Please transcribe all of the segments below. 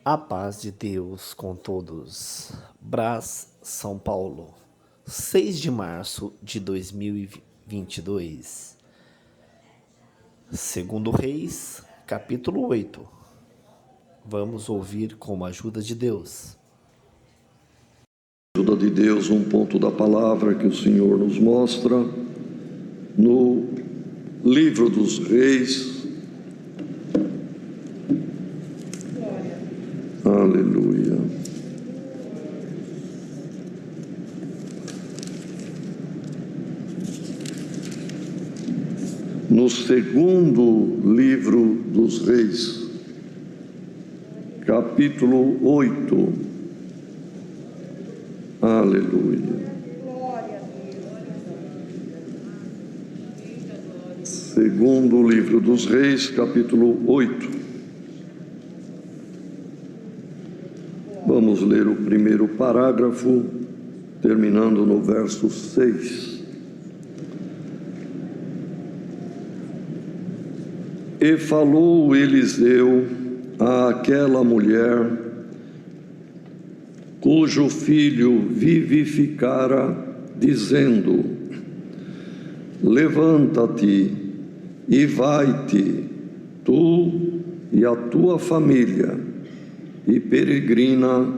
A paz de Deus com todos. Brás, São Paulo, 6 de março de 2022. Segundo Reis, capítulo 8. Vamos ouvir com a ajuda de Deus. Ajuda de Deus, um ponto da palavra que o Senhor nos mostra no livro dos Reis. Aleluia. No segundo livro dos Reis, capítulo 8. Aleluia. Segundo livro dos Reis, capítulo 8. Vamos ler o primeiro parágrafo, terminando no verso 6. E falou Eliseu àquela mulher, cujo filho vivificara, dizendo: levanta-te e vai-te, tu e a tua família, e peregrina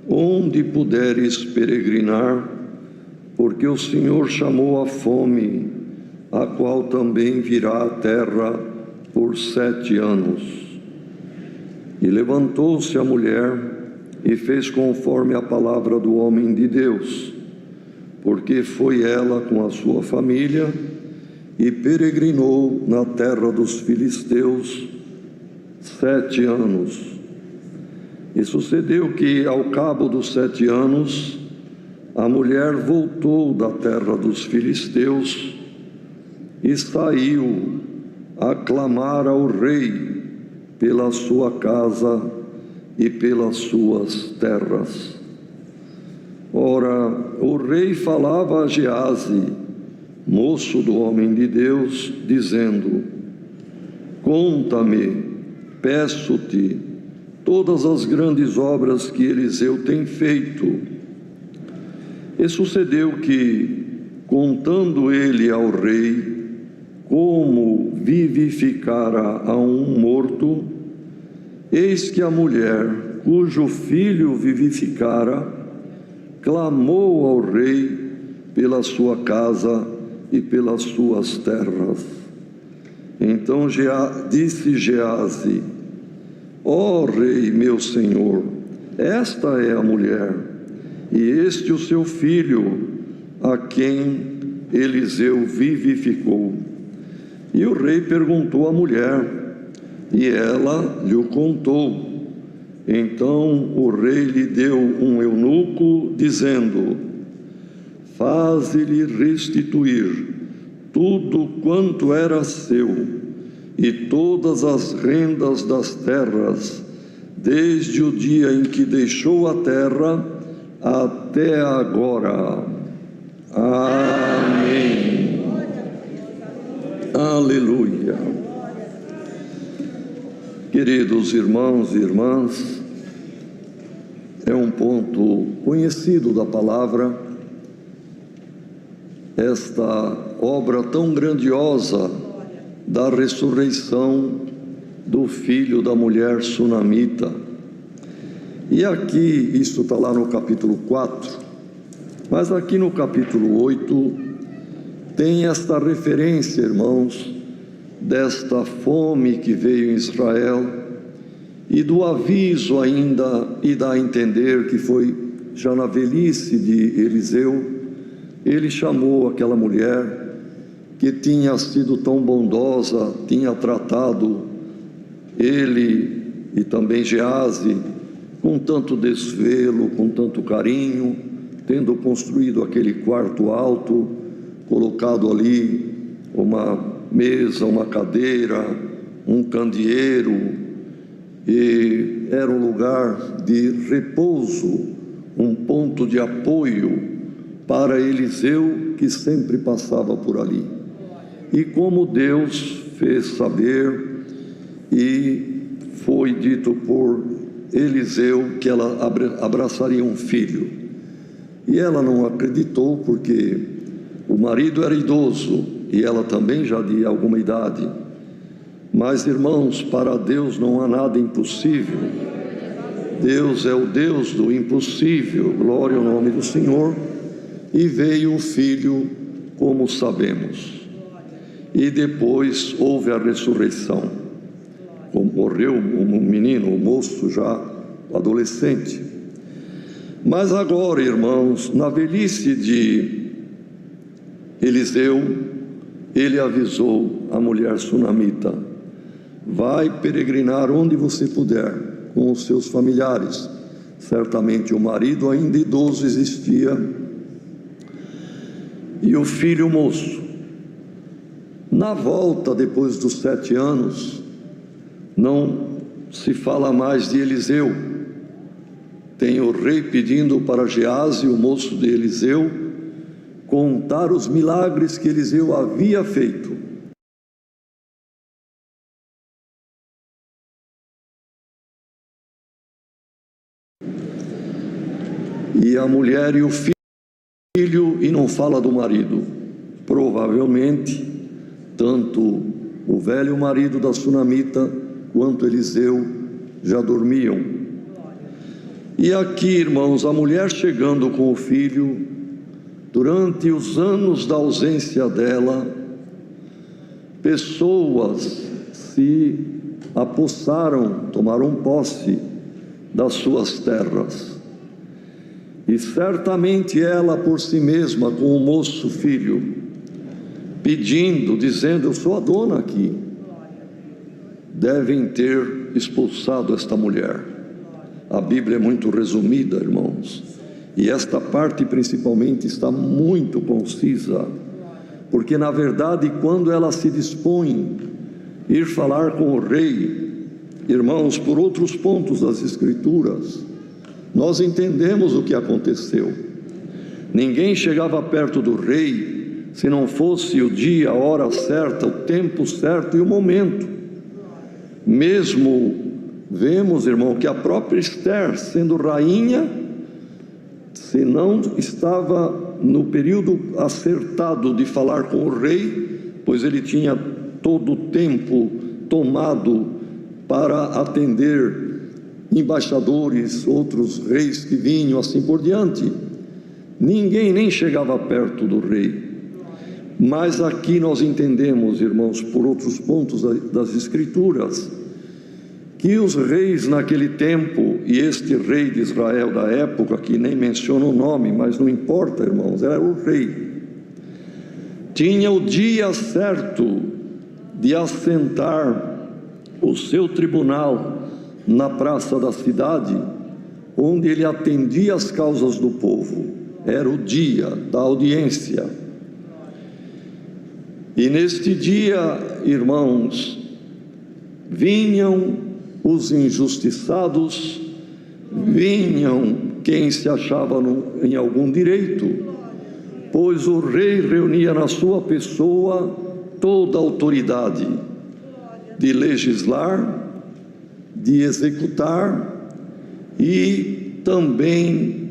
onde puderes peregrinar, porque o Senhor chamou a fome, a qual também virá à terra por 7 anos. E levantou-se a mulher e fez conforme a palavra do homem de Deus, porque foi ela com a sua família e peregrinou na terra dos filisteus 7 anos. E sucedeu que, ao cabo dos 7 anos, a mulher voltou da terra dos filisteus e saiu a clamar ao rei pela sua casa e pelas suas terras. Ora, o rei falava a Geazi, moço do homem de Deus, dizendo: conta-me, peço-te, todas as grandes obras que Eliseu tem feito. E sucedeu que, contando ele ao rei como vivificara a um morto, eis que a mulher, cujo filho vivificara, clamou ao rei pela sua casa e pelas suas terras. Então disse Geazi: ó rei, meu senhor, esta é a mulher, e este o seu filho, a quem Eliseu vivificou. E o rei perguntou à mulher, e ela lhe contou. Então o rei lhe deu um eunuco, dizendo: faze-lhe restituir tudo quanto era seu, e todas as rendas das terras, desde o dia em que deixou a terra até agora. Amém. Aleluia. Queridos irmãos e irmãs, é um ponto conhecido da palavra, esta obra tão grandiosa da ressurreição do filho da mulher sunamita. E aqui, isso está lá no capítulo 4, mas aqui no capítulo 8, tem esta referência, irmãos, desta fome que veio em Israel e do aviso ainda, e dá a entender que foi já na velhice de Eliseu, ele chamou aquela mulher que tinha sido tão bondosa, tinha tratado ele e também Geazi com tanto desvelo, com tanto carinho, tendo construído aquele quarto alto, colocado ali uma mesa, uma cadeira, um candeeiro, e era um lugar de repouso, um ponto de apoio para Eliseu, que sempre passava por ali. E como Deus fez saber, e foi dito por Eliseu que ela abraçaria um filho. E ela não acreditou, porque o marido era idoso e ela também já de alguma idade. Mas, irmãos, para Deus não há nada impossível. Deus é o Deus do impossível, glória ao nome do Senhor. E veio o filho, como sabemos. E depois houve a ressurreição. Morreu um menino, um moço já adolescente. Mas agora, irmãos, na velhice de Eliseu, ele avisou a mulher sunamita: vai peregrinar onde você puder com os seus familiares. Certamente o marido ainda idoso existia, e o filho moço. Na volta, depois dos 7 anos, não se fala mais de Eliseu. Tem o rei pedindo para Geazi, o moço de Eliseu, contar os milagres que Eliseu havia feito. E a mulher e o filho, e não fala do marido. Provavelmente, tanto o velho marido da sunamita quanto Eliseu já dormiam. E aqui, irmãos, a mulher chegando com o filho, durante os anos da ausência dela, pessoas se apossaram, tomaram posse das suas terras. E certamente ela por si mesma, com o moço filho, pedindo, dizendo: eu sou a dona aqui. Devem ter expulsado esta mulher. A Bíblia é muito resumida, irmãos, e esta parte principalmente está muito concisa, porque na verdade, quando ela se dispõe a ir falar com o rei, irmãos, por outros pontos das Escrituras, nós entendemos o que aconteceu. Ninguém chegava perto do rei se não fosse o dia, a hora certa, o tempo certo e o momento. Mesmo vemos, irmão, que a própria Esther, sendo rainha, se não estava no período acertado de falar com o rei, pois ele tinha todo o tempo tomado para atender embaixadores, outros reis que vinham, assim por diante. Ninguém nem chegava perto do rei. Mas aqui nós entendemos, irmãos, por outros pontos das Escrituras, que os reis naquele tempo, e este rei de Israel da época, que nem menciona o nome, mas não importa, irmãos, era o rei, tinha o dia certo de assentar o seu tribunal na praça da cidade, onde ele atendia as causas do povo. Era o dia da audiência. E neste dia, irmãos, vinham os injustiçados, vinham quem se achava em algum direito, pois o rei reunia na sua pessoa toda a autoridade de legislar, de executar e também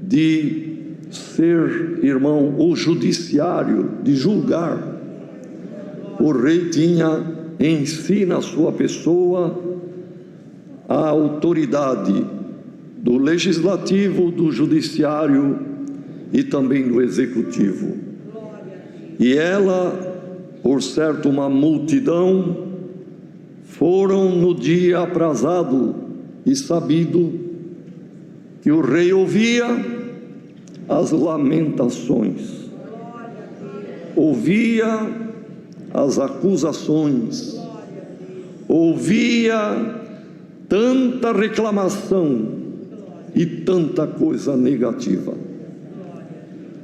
de ser, irmão, o judiciário, de julgar. O rei tinha em si, na sua pessoa, a autoridade do legislativo, do judiciário e também do executivo. E ela, por certo, uma multidão, foram no dia aprazado e sabido que o rei ouvia as lamentações, ouvia as acusações, ouvia tanta reclamação e tanta coisa negativa.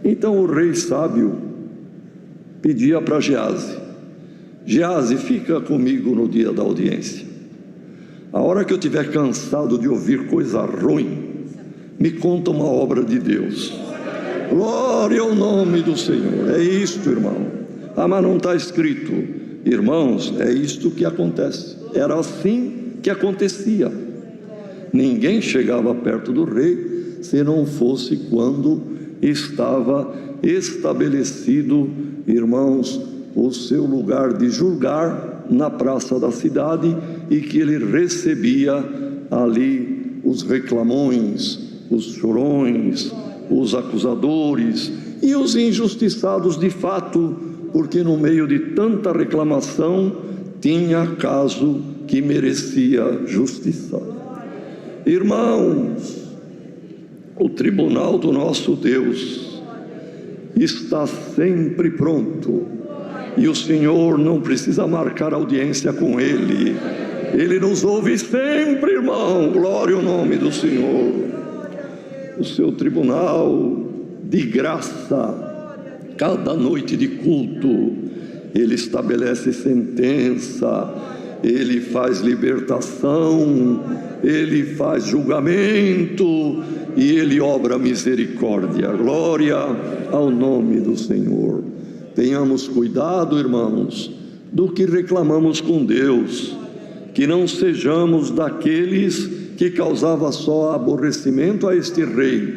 Então o rei sábio pedia para Geazi: Geazi, fica comigo no dia da audiência. A hora que eu estiver cansado de ouvir coisa ruim, me conta uma obra de Deus. Glória ao nome do Senhor. É isto, irmão. Ah, mas não está escrito. Irmãos, é isto que acontece. Era assim que acontecia. Ninguém chegava perto do rei se não fosse quando estava estabelecido, irmãos, o seu lugar de julgar na praça da cidade, e que ele recebia ali os reclamões, os chorões, os acusadores e os injustiçados de fato, porque no meio de tanta reclamação tinha caso que merecia justiça. Irmãos, o tribunal do nosso Deus está sempre pronto, e o Senhor não precisa marcar audiência com Ele. Ele nos ouve sempre, irmão. Glória ao nome do Senhor. O seu tribunal de graça, cada noite de culto, Ele estabelece sentença, Ele faz libertação, Ele faz julgamento e Ele obra misericórdia. Glória ao nome do Senhor. Tenhamos cuidado, irmãos, do que reclamamos com Deus, que não sejamos daqueles que causava só aborrecimento a este rei.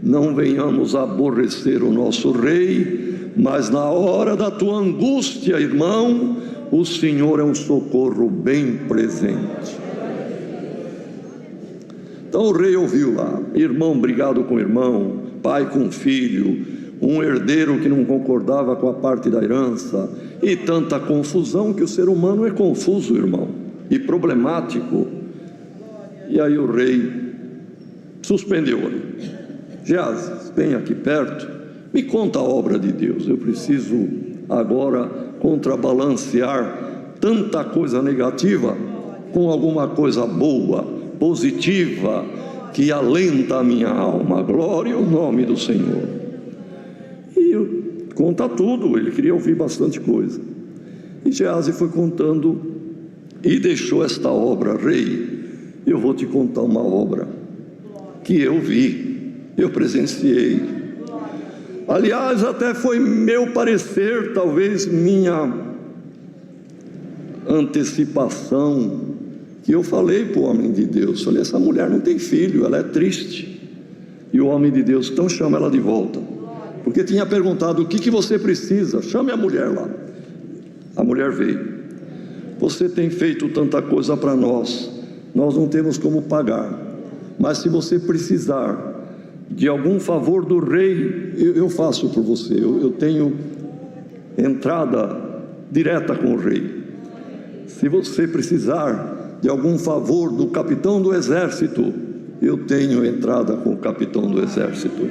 Não venhamos aborrecer o nosso rei, mas na hora da tua angústia, irmão, o Senhor é um socorro bem presente. Então o rei ouviu lá, irmão brigado com irmão, pai com filho, um herdeiro que não concordava com a parte da herança, e tanta confusão, que o ser humano é confuso, irmão, e problemático. E aí o rei suspendeu ali. Geazi, vem aqui perto, me conta a obra de Deus. Eu preciso agora contrabalancear tanta coisa negativa com alguma coisa boa, positiva, que alenta a minha alma. Glória ao nome do Senhor. E conta tudo, ele queria ouvir bastante coisa. E Geazi foi contando e deixou esta obra. Rei, eu vou te contar uma obra que eu vi, eu presenciei. Aliás, até foi meu parecer, talvez minha antecipação, que eu falei para o homem de Deus. Falei, essa mulher não tem filho, ela é triste. E o homem de Deus, então chama ela de volta, porque tinha perguntado, o que você precisa? Chame a mulher lá. A mulher veio. Você tem feito tanta coisa para nós, nós não temos como pagar, mas se você precisar de algum favor do rei, eu faço por você. Eu tenho entrada direta com o rei. Se você precisar de algum favor do capitão do exército, eu tenho entrada com o capitão do exército.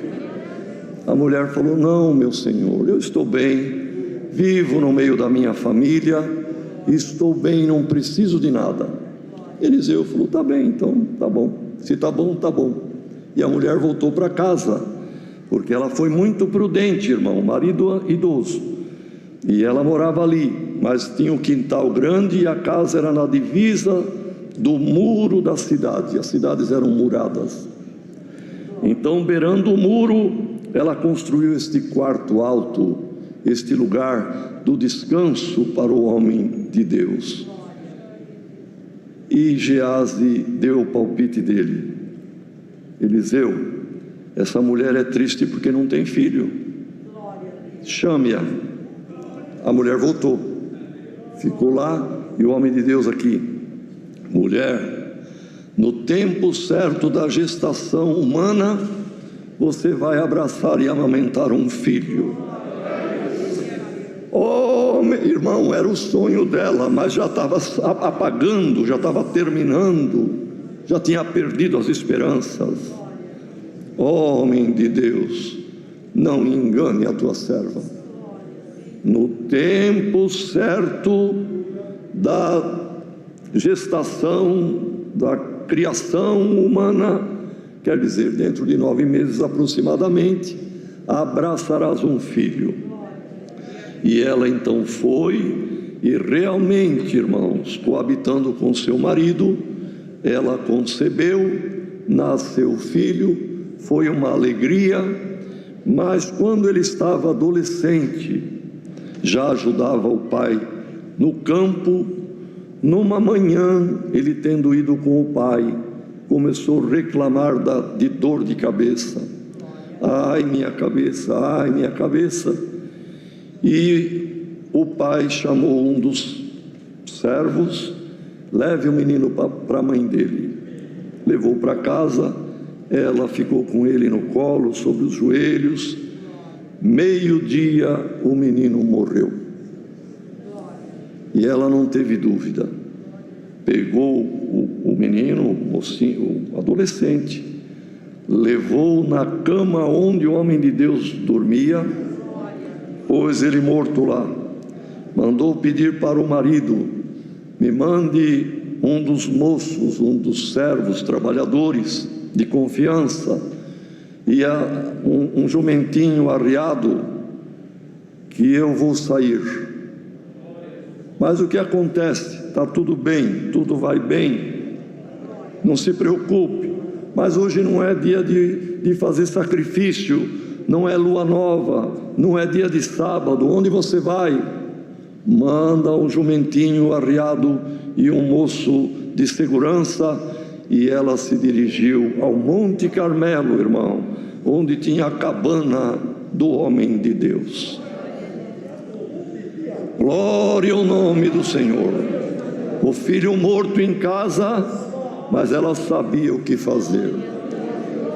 A mulher falou, não, meu senhor, eu estou bem, vivo no meio da minha família, estou bem, não preciso de nada. Eliseu falou, tá bem, então tá bom, se tá bom, tá bom. E a mulher voltou para casa, porque ela foi muito prudente, irmão, marido idoso, e ela morava ali, mas tinha um quintal grande, e a casa era na divisa do muro da cidade. As cidades eram muradas. Então, beirando o muro, ela construiu este quarto alto, este lugar do descanso para o homem de Deus. E Geazi deu o palpite dele. Eliseu, essa mulher é triste porque não tem filho. Chame-a. A mulher voltou, ficou lá, e o homem de Deus aqui. Mulher, no tempo certo da gestação humana, você vai abraçar e amamentar um filho. Oh, meu irmão, era o sonho dela, mas já estava apagando, já estava terminando, já tinha perdido as esperanças. Oh, homem de Deus, não engane a tua serva. No tempo certo da gestação, da criação humana, quer dizer, dentro de 9 meses aproximadamente, abraçarás um filho. E ela então foi, e realmente, irmãos, coabitando com seu marido, ela concebeu, nasceu filho, foi uma alegria, mas quando ele estava adolescente, já ajudava o pai no campo. Numa manhã, ele tendo ido com o pai começou a reclamar de dor de cabeça. Ai, minha cabeça, ai, minha cabeça. E o pai chamou um dos servos, leve o menino para a mãe dele. Levou para casa, ela ficou com ele no colo, sobre os joelhos. Meio-dia o menino morreu. E ela não teve dúvida. Pegou o menino, o mocinho, o adolescente, levou na cama onde o homem de Deus dormia, pôs ele morto lá. Mandou pedir para o marido: me mande um dos moços, um dos servos, trabalhadores de confiança, e um jumentinho arriado, que eu vou sair. Mas o que acontece? Está tudo bem, tudo vai bem, não se preocupe. Mas hoje não é dia de fazer sacrifício, não é lua nova, não é dia de sábado. Onde você vai? Manda um jumentinho arriado e um moço de segurança. E ela se dirigiu ao Monte Carmelo, irmão, onde tinha a cabana do homem de Deus. Glória ao nome do Senhor. O filho morto em casa, mas ela sabia o que fazer.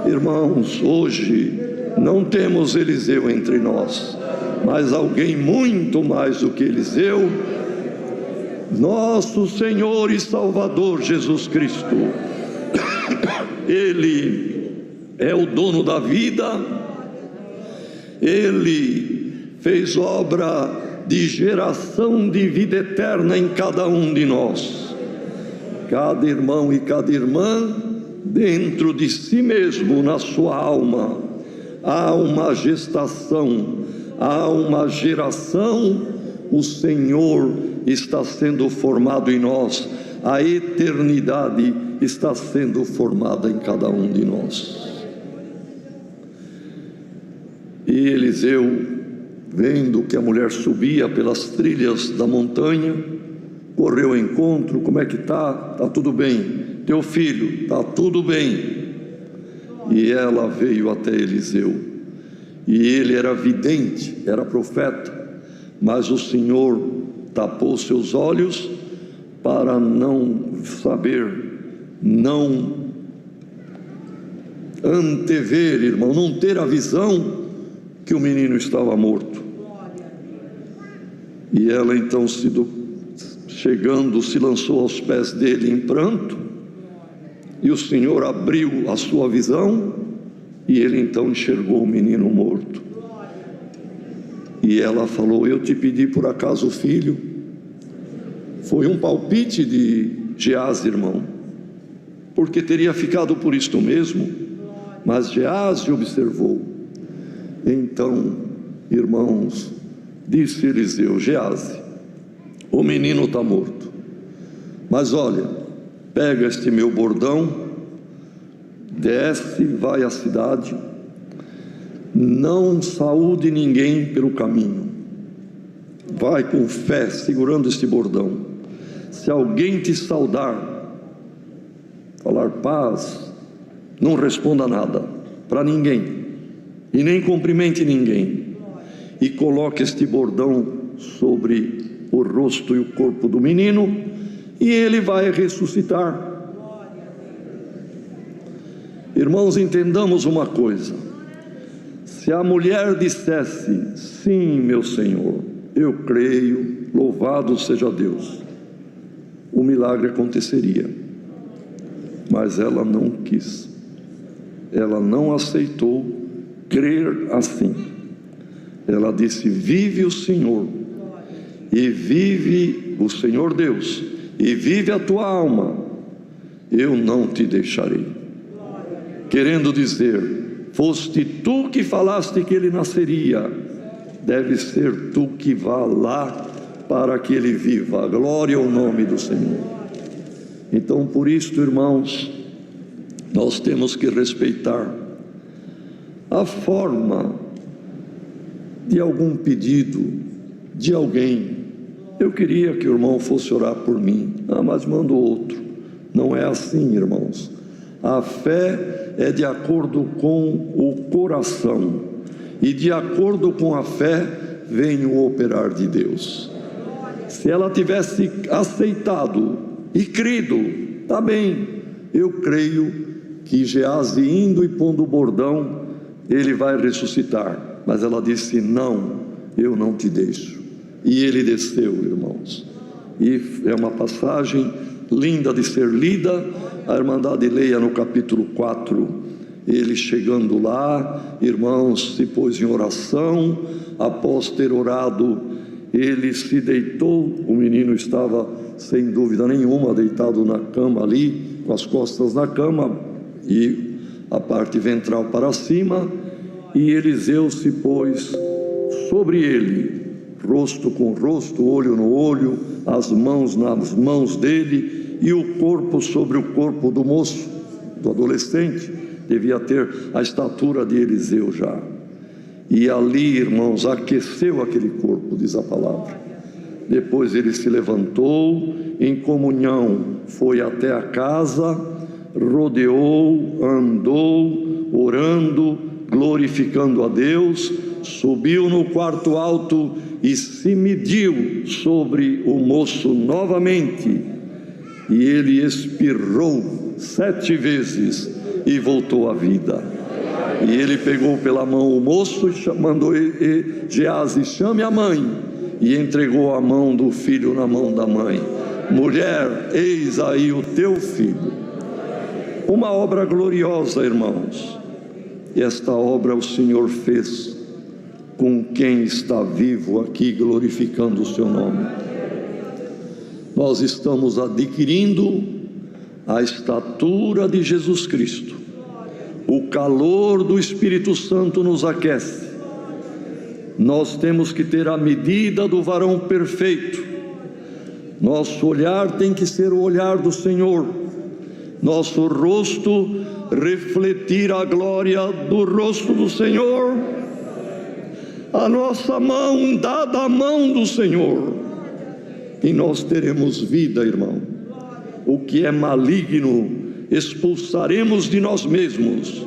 Irmãos, hoje não temos Eliseu entre nós, mas alguém muito mais do que Eliseu, nosso Senhor e Salvador Jesus Cristo. Ele é o dono da vida. Ele fez obra de geração de vida eterna em cada um de nós. Cada irmão e cada irmã, dentro de si mesmo, na sua alma, há uma gestação, há uma geração. O Senhor está sendo formado em nós, a eternidade está sendo formada em cada um de nós. E Eliseu, vendo que a mulher subia pelas trilhas da montanha, correu ao encontro. Como é que está? Está tudo bem. Teu filho? Está tudo bem. E ela veio até Eliseu. E ele era vidente, era profeta, mas o Senhor tapou seus olhos para não saber, não antever, irmão, não ter a visão que o menino estava morto. E ela então, chegando, se lançou aos pés dele em pranto, e o Senhor abriu a sua visão, e ele então enxergou o menino morto. E ela falou: eu te pedi por acaso filho? Foi um palpite de Geazi, irmão, porque teria ficado por isto mesmo, mas Geazi observou. Então, irmãos, disse Eliseu: Geazi, o menino está morto, mas olha, pega este meu bordão, desce, vai à cidade, não saúde ninguém pelo caminho, vai com fé, segurando este bordão. Se alguém te saudar, falar paz, não responda nada para ninguém, e nem cumprimente ninguém, e coloque este bordão sobre o rosto e o corpo do menino, e ele vai ressuscitar. Irmãos, entendamos uma coisa: se a mulher dissesse: sim, meu Senhor, eu creio, louvado seja Deus, o milagre aconteceria. Mas ela não quis, ela não aceitou crer assim. Ela disse: vive o Senhor, e vive o Senhor Deus, e vive a tua alma, eu não te deixarei. Querendo dizer, foste tu que falaste que ele nasceria, deve ser tu que vá lá para que ele viva. Glória ao nome do Senhor. Então, por isto, irmãos, nós temos que respeitar a forma de algum pedido de alguém. Eu queria que o irmão fosse orar por mim, mas manda outro. Não é assim, irmãos. A fé é de acordo com o coração, e de acordo com a fé vem o operar de Deus. Se ela tivesse aceitado e crido, tá bem, eu creio que Geazi indo e pondo o bordão, ele vai ressuscitar. Mas ela disse: não, eu não te deixo. E ele desceu, irmãos. E é uma passagem linda de ser lida. A Irmandade leia no capítulo 4. Ele chegando lá, irmãos, se pôs em oração. Após ter orado, ele se deitou. O menino estava, sem dúvida nenhuma, deitado na cama ali, com as costas na cama e a parte ventral para cima. E Eliseu se pôs sobre ele, rosto com rosto, olho no olho, as mãos nas mãos dele, e o corpo sobre o corpo do moço, do adolescente. Devia ter a estatura de Eliseu já. E ali, irmãos, aqueceu aquele corpo, diz a palavra. Depois ele se levantou, em comunhão, foi até a casa, rodeou, andou, orando, glorificando a Deus, subiu no quarto alto e se mediu sobre o moço novamente. E ele espirrou 7 vezes e voltou à vida. E ele pegou pela mão o moço e mandou Geazi: chame a mãe. E entregou a mão do filho na mão da mãe: mulher, eis aí o teu filho. Uma obra gloriosa, irmãos. E esta obra o Senhor fez com quem está vivo aqui, glorificando o seu nome. Nós estamos adquirindo a estatura de Jesus Cristo. O calor do Espírito Santo nos aquece. Nós temos que ter a medida do varão perfeito. Nosso olhar tem que ser o olhar do Senhor. Nosso rosto refletir a glória do rosto do Senhor. A nossa mão dada à mão do Senhor. E nós teremos vida, irmão. O que é maligno expulsaremos de nós mesmos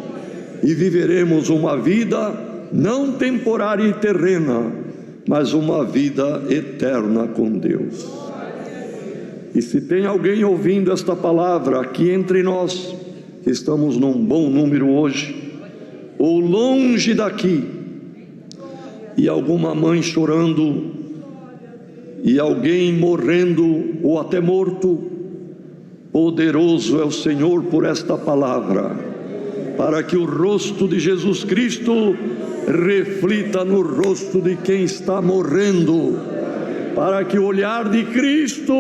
e viveremos uma vida não temporária e terrena, mas uma vida eterna com Deus. E se tem alguém ouvindo esta palavra aqui entre nós, que estamos num bom número hoje, ou longe daqui, e alguma mãe chorando, e alguém morrendo ou até morto, poderoso é o Senhor por esta palavra, para que o rosto de Jesus Cristo reflita no rosto de quem está morrendo, para que o olhar de Cristo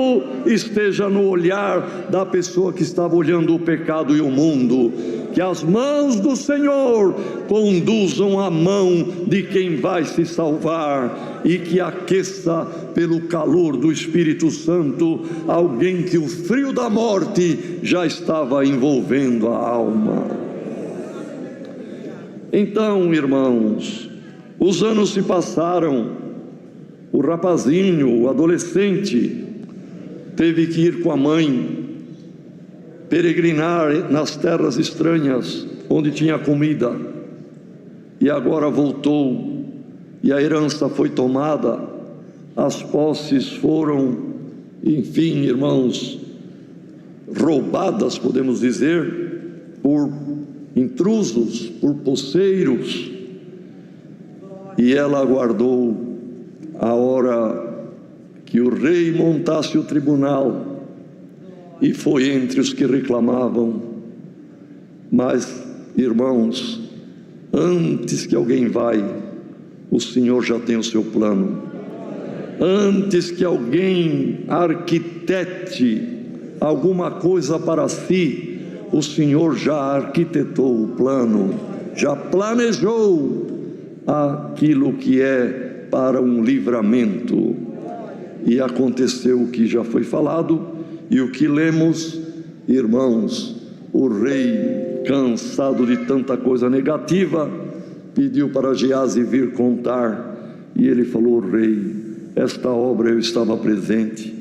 esteja no olhar da pessoa que estava olhando o pecado e o mundo. Que as mãos do Senhor conduzam a mão de quem vai se salvar, e que aqueça pelo calor do Espírito Santo alguém que o frio da morte já estava envolvendo a alma. Então, irmãos, os anos se passaram. O rapazinho, o adolescente, teve que ir com a mãe peregrinar nas terras estranhas, onde tinha comida, e agora voltou, e a herança foi tomada, as posses foram, enfim, irmãos, roubadas, podemos dizer, por intrusos, por poceiros, e ela aguardou a hora que o rei montasse o tribunal, e foi entre os que reclamavam. Mas, irmãos, antes que alguém vai, o Senhor já tem o seu plano. Antes que alguém arquitete alguma coisa para si, o Senhor já arquitetou o plano, já planejou aquilo que é para um livramento. E aconteceu o que já foi falado e o que lemos, irmãos. O rei, cansado de tanta coisa negativa, pediu para Geazi vir contar, e ele falou: rei, esta obra eu estava presente,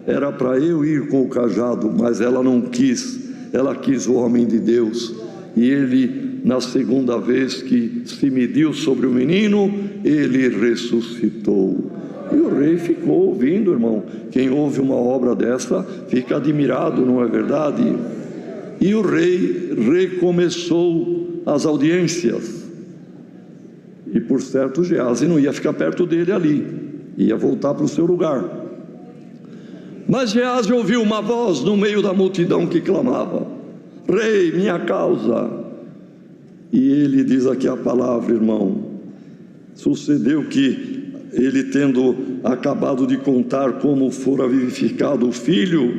era para eu ir com o cajado, mas ela não quis, ela quis o homem de Deus. E ele, na segunda vez que se mediu sobre o menino, ele ressuscitou. E o rei ficou ouvindo, irmão. Quem ouve uma obra dessa fica admirado, não é verdade? E o rei recomeçou as audiências. E por certo, Geazi não ia ficar perto dele ali, ia voltar para o seu lugar. Mas Geazi ouviu uma voz no meio da multidão que clamava: Rei, minha causa. E ele diz aqui a palavra, irmão. Sucedeu que ele, tendo acabado de contar como fora vivificado o filho,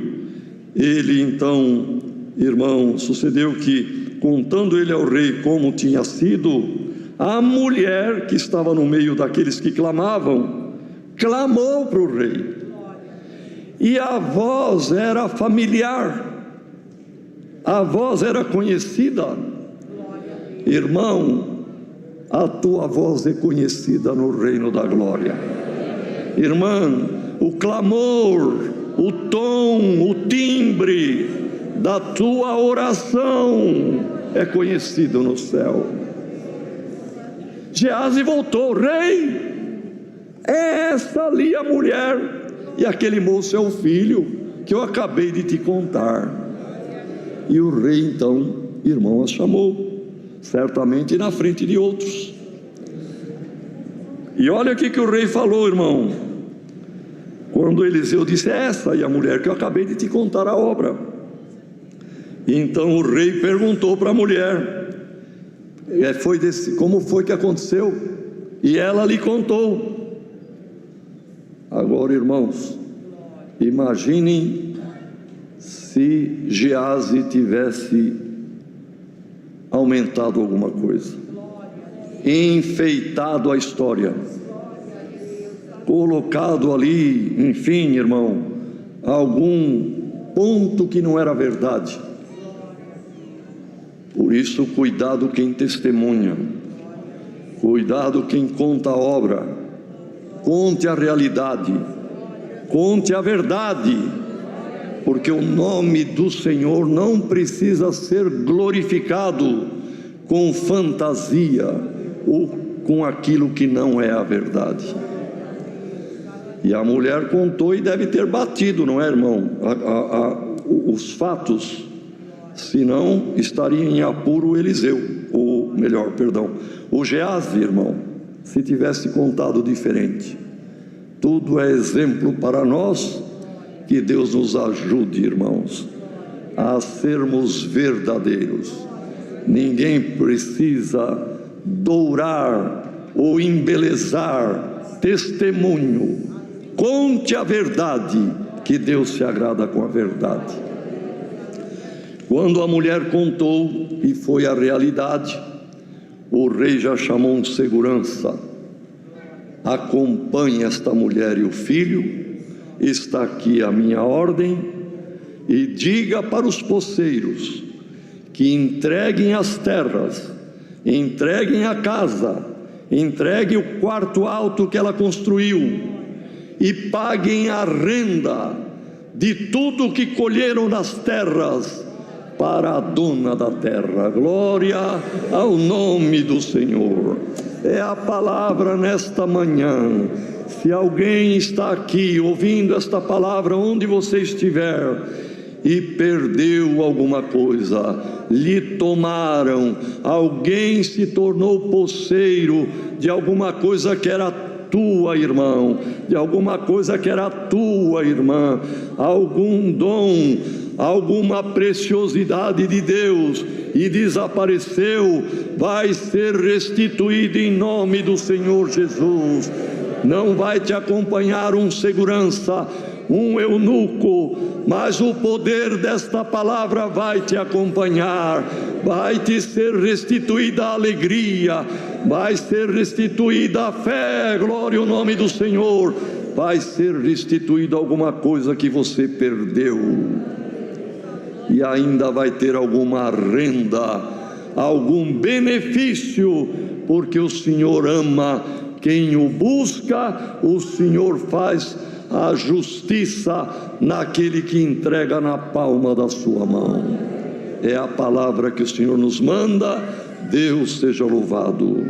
ele então, irmão, sucedeu que, contando ele ao rei como tinha sido, a mulher que estava no meio daqueles que clamavam, clamou para o rei. E a voz era familiar, a voz era conhecida. Irmão, a tua voz é conhecida no reino da glória. Irmã, o clamor, o tom, o timbre da tua oração é conhecido no céu. Geazi voltou: rei, é essa ali a mulher, e aquele moço é o filho que eu acabei de te contar. E o rei então, irmão, a chamou, certamente na frente de outros. E olha o que o rei falou, irmão. Quando Eliseu disse: essa e a mulher que eu acabei de te contar a obra. E então o rei perguntou para a mulher: como foi que aconteceu? E ela lhe contou. Agora, irmãos, imaginem se Geazi tivesse aumentado alguma coisa, enfeitado a história, colocado ali, enfim, irmão, algum ponto que não era verdade. Por isso, cuidado quem testemunha, cuidado quem conta a obra. Conte a realidade, conte a verdade, porque o nome do Senhor não precisa ser glorificado com fantasia ou com aquilo que não é a verdade. E a mulher contou e deve ter batido, não é, irmão? Os fatos, senão estaria em apuro Eliseu, ou melhor, perdão, o Geazi, irmão, se tivesse contado diferente. Tudo é exemplo para nós. Que Deus nos ajude, irmãos, a sermos verdadeiros. Ninguém precisa dourar ou embelezar testemunho. Conte a verdade, que Deus se agrada com a verdade. Quando a mulher contou e foi a realidade, o rei já chamou um segurança: acompanhe esta mulher e o filho, está aqui a minha ordem, e diga para os poceiros que entreguem as terras, entreguem a casa, entreguem o quarto alto que ela construiu, e paguem a renda de tudo que colheram nas terras para a dona da terra. Glória ao nome do Senhor. É a palavra nesta manhã. Se alguém está aqui ouvindo esta palavra, onde você estiver, e perdeu alguma coisa, lhe tomaram, alguém se tornou poceiro de alguma coisa que era tua, irmão, de alguma coisa que era tua, irmã, algum dom, alguma preciosidade de Deus, e desapareceu, vai ser restituído em nome do Senhor Jesus. Não vai te acompanhar um segurança, um eunuco, mas o poder desta palavra vai te acompanhar. Vai te ser restituída a alegria, vai ser restituída a fé, glória ao nome do Senhor. Vai ser restituída alguma coisa que você perdeu, e ainda vai ter alguma renda, algum benefício, porque o Senhor ama quem o busca. O Senhor faz a justiça naquele que entrega na palma da sua mão. É a palavra que o Senhor nos manda. Deus seja louvado.